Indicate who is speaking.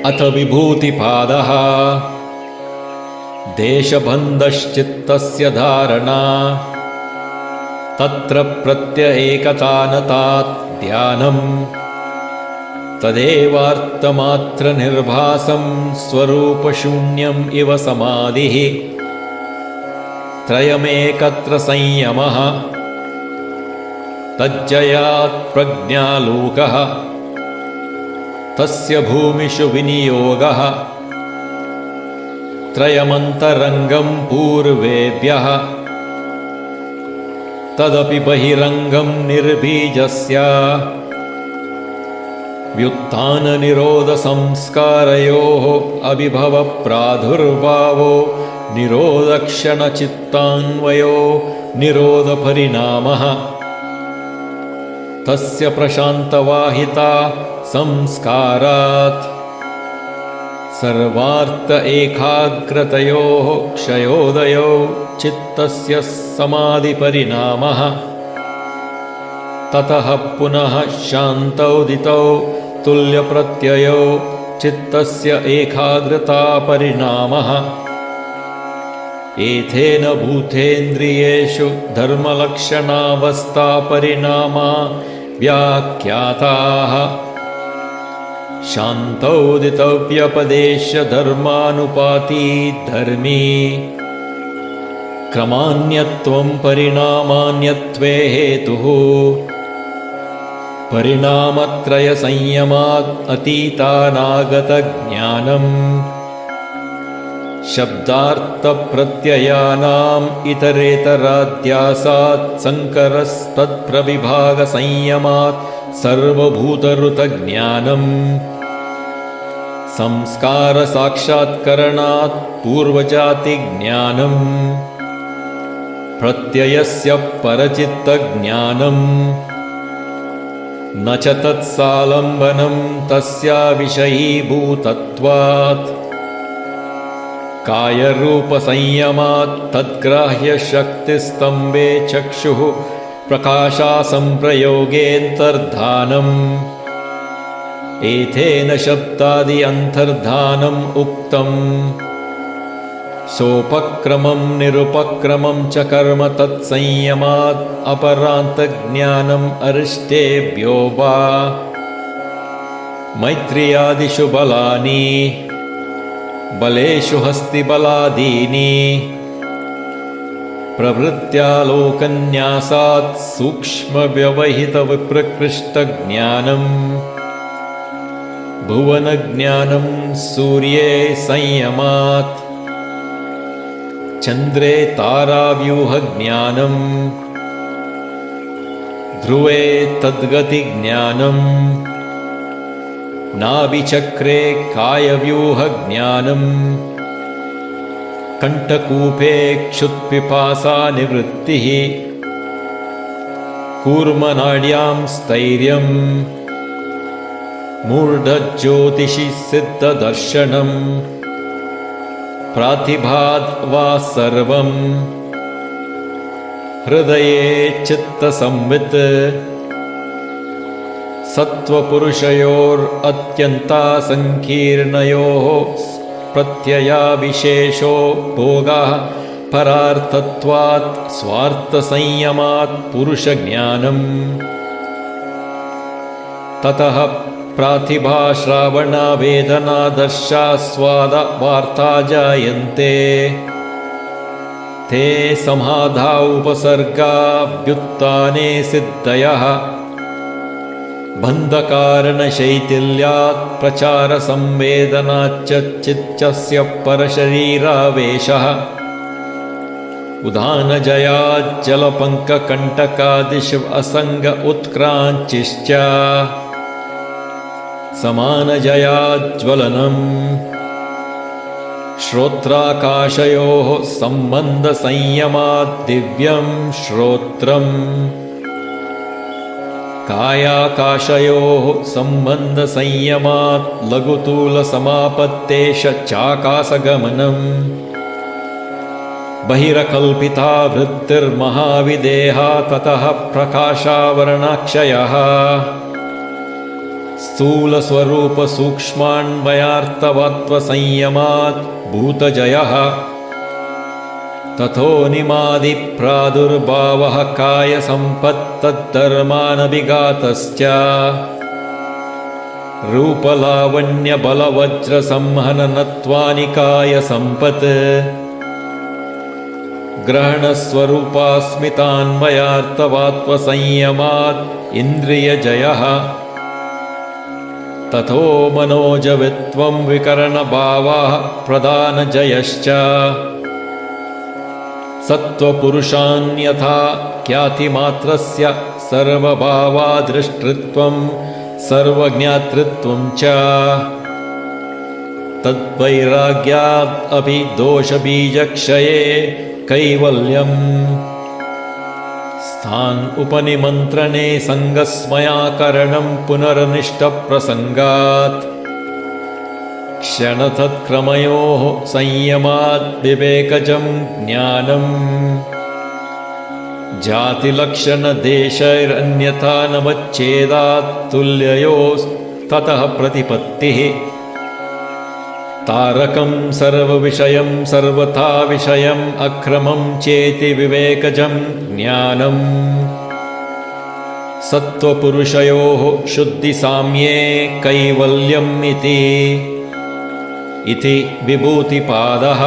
Speaker 1: अथ विभूतिपादः देशबन्धश्चित्तस्य धारणा तत्र प्रत्यएकतानतात् ध्यानम् तदेवार्थमात्रनिर्भासं स्वरूपशून्यम् इव समाधिः त्रयमेकत्र संयमः तज्जयात् प्रज्ञालोकः तस्य भूमिषु विनियोगः त्रयमन्तरङ्गं पूर्वेभ्यः तदपि बहिरङ्गं निर्बीजस्य व्युत्थाननिरोधसंस्कारयोः अविभवप्रादुर्भावो निरोधक्षणचित्तान्वयो निरोधपरिणामः तस्य प्रशान्तवाहिता संस्कारात् सर्वार्थ एकाग्रतयोः क्षयोदयो चित्तस्य समाधिपरिणामः ततः पुनः शान्तौदितौ तुल्यप्रत्ययो चित्तस्य एकाग्रतापरिणामः एतेन भूतेन्द्रियेषु धर्मलक्षणावस्थापरिणामा व्याख्याताः शान्तौदितव्यपदेशधर्मानुपाती धर्मी क्रमान्यत्वं परिणामान्यत्वे हेतुः परिणामत्रयसंयमात् अतीतानागतज्ञानम् शब्दार्थप्रत्ययानाम् इतरेतराध्यासात् संकरस्तत्प्रविभागसंयमात् सर्वभूतऋतज्ञानम् संस्कारसाक्षात्करणात् पूर्वजातिज्ञानम् प्रत्ययस्य परचित्तज्ञानम् न च तत्सालम्बनं तस्या विषयीभूतत्वात् कायरूपसंयमात् तद्ग्राह्यशक्तिस्तम्भे चक्षुः प्रकाशासंप्रयोगेऽन्तर्धानम् एतेन शब्दादि अन्तर्धानम् उक्तम् सोपक्रमं निरुपक्रमं च कर्म तत्संयमात् अपरान्तज्ञानम् अरिष्टेभ्यो वा मैत्र्यादिषु बलानि बलेषु हस्तिबलादीनि प्रवृत्त्यालोकन्यासात् सूक्ष्मव्यवहितविप्रकृष्टज्ञानम् भुवनज्ञानं सूर्ये संयमात् चन्द्रे ताराव्यूहज्ञानम् ध्रुवे तद्गतिज्ञानम् नाभिचक्रे कायव्यूहज्ञानम् कण्ठकूपे क्षुत्पिपासानिवृत्तिः कूर्मनाड्यां स्थैर्यम् मूढज्योतिषि सिद्धदर्शनम् प्रातिभाद् वा सर्वम् हृदये चित्तसंवित् सत्त्वपुरुषयोरत्यन्तासङ्कीर्णयोः प्रत्ययाविशेषो भोगः परार्थत्वात् स्वार्थसंयमात् पुरुषज्ञानम् ततः प्रातिभाश्रावणावेदनादर्शास्वादवार्ता जायन्ते ते समाधा उपसर्गा व्युत्थाने सिद्धयः बन्धकारणशैथिल्यात् प्रचारसंवेदनाच्च चित्तस्य परशरीरावेशः उदानजयाज्जलपङ्ककण्टकादिषु असङ्ग उत्क्राञ्चिश्च समानजयाज्ज्वलनम् श्रोत्राकाशयोः सम्बन्धसंयमात् दिव्यं श्रोत्रम् कायाकाशयोः सम्बन्धसंयमात् लघुतूलसमापत्तेश चाकाशगमनम् बहिरकल्पिता वृत्तिर्महाविदेहा ततः प्रकाशावरणाक्षयः स्थूलस्वरूपसूक्ष्मान्वयार्थवत्वसंयमात् भूतजयः तथोनिमादिप्रादुर्भावः कायसम्पत्तद्धर्मानभिघातश्च रूपलावण्यबलवज्रसंहननत्वानि कायसम्पत् ग्रहणस्वरूपास्मितान्वयार्थवात्वसंयमात् इन्द्रियजयः तथो मनोजवित्वं विकरणभावाः प्रधानजयश्च सत्त्वपुरुषान्यथा ख्यातिमात्रस्य सर्वभावादृष्टृत्वं सर्वज्ञातृत्वं च तद्वैराग्याद् अपि दोषबीजक्षये कैवल्यम् स्थान् उपनिमन्त्रणे सङ्गस्मयाकरणं पुनरनिष्टप्रसङ्गात् क्षणतत्क्रमयोः संयमाद् विवेकजं ज्ञानम् जातिलक्षणदेशैरन्यथा नवच्छेदात् तुल्ययोस्ततः प्रतिपत्तिः तारकं सर्वविषयं सर्वथा विषयम् अक्रमं चेति विवेकजं ज्ञानम् सत्त्वपुरुषयोः शुद्धिसाम्ये कैवल्यम् इति विभूतिपादः।